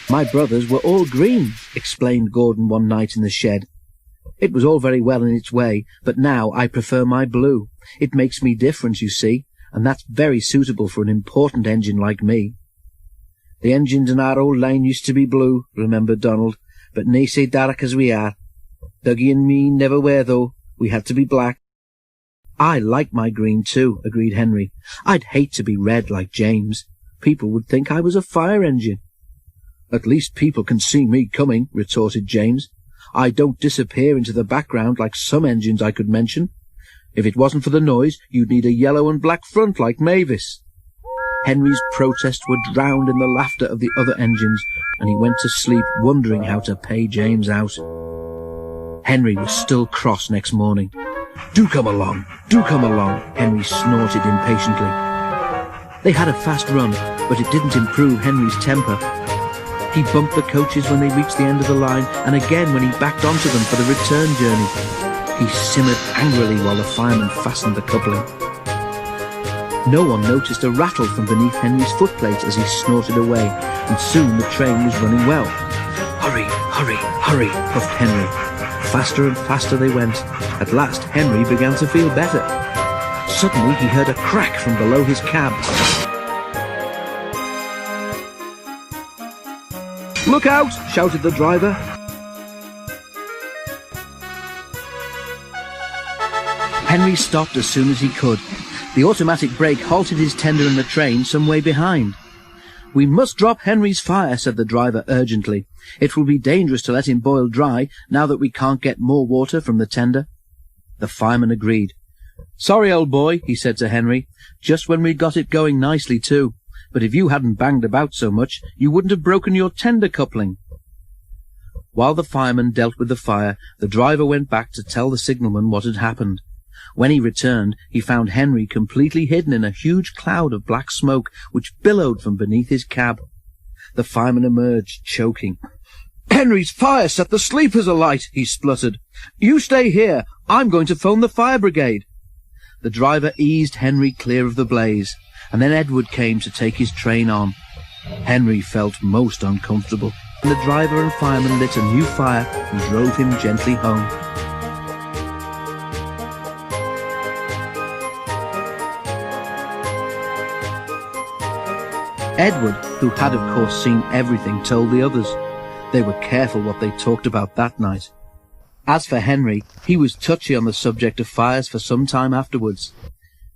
"My brothers were all green," explained Gordon one night in the shed. "It was all very well in its way, but now I prefer my blue. It makes me different, you see, and that's very suitable for an important engine like me." "The engines in our old line used to be blue," remembered Donald, "but nae sae dark as we are. Dougie and me never were, though. We had to be black." "I like my green too," agreed Henry. "I'd hate to be red like James. People would think I was a fire engine." "At least people can see me coming," retorted James. "I don't disappear into the background like some engines I could mention. If it wasn't for the noise, you'd need a yellow and black front like Mavis." Henry's protests were drowned in the laughter of the other engines, and he went to sleep wondering how to pay James out. Henry was still cross next morning. Do come along, Henry snorted impatiently. They had a fast run, but it didn't improve Henry's temper. He bumped the coaches when they reached the end of the line, and again when he backed onto them for the return journey. He simmered angrily while the fireman fastened the coupling. No one noticed a rattle from beneath Henry's footplate as he snorted away, and soon the train was running well. "Hurry, hurry, hurry," puffed Henry. Faster and faster they went. At last Henry began to feel better. Suddenly he heard a crack from below his cab. "Look out!" shouted the driver. Henry stopped as soon as he could. The automatic brake halted his tender in the train some way behind. "We must drop Henry's fire," said the driver urgently. "It will be dangerous to let him boil dry now that we can't get more water from the tender." The fireman agreed. "Sorry, old boy," he said to Henry, "just when we'd got it going nicely too. But if you hadn't banged about so much, you wouldn't have broken your tender coupling." While the fireman dealt with the fire, the driver went back to tell the signalman what had happened. When he returned, he found Henry completely hidden in a huge cloud of black smoke which billowed from beneath his cab. The fireman emerged, choking. "Henry's fire set the sleepers alight," he spluttered. "You stay here. I'm going to phone the fire brigade." The driver eased Henry clear of the blaze, and then Edward came to take his train on. Henry felt most uncomfortable, and the driver and fireman lit a new fire and drove him gently home. Edward, who had of course seen everything, told the others. They were careful what they talked about that night. As for Henry, he was touchy on the subject of fires for some time afterwards.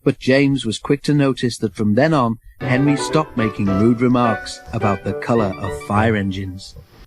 But James was quick to notice that from then on, Henry stopped making rude remarks about the colour of fire engines.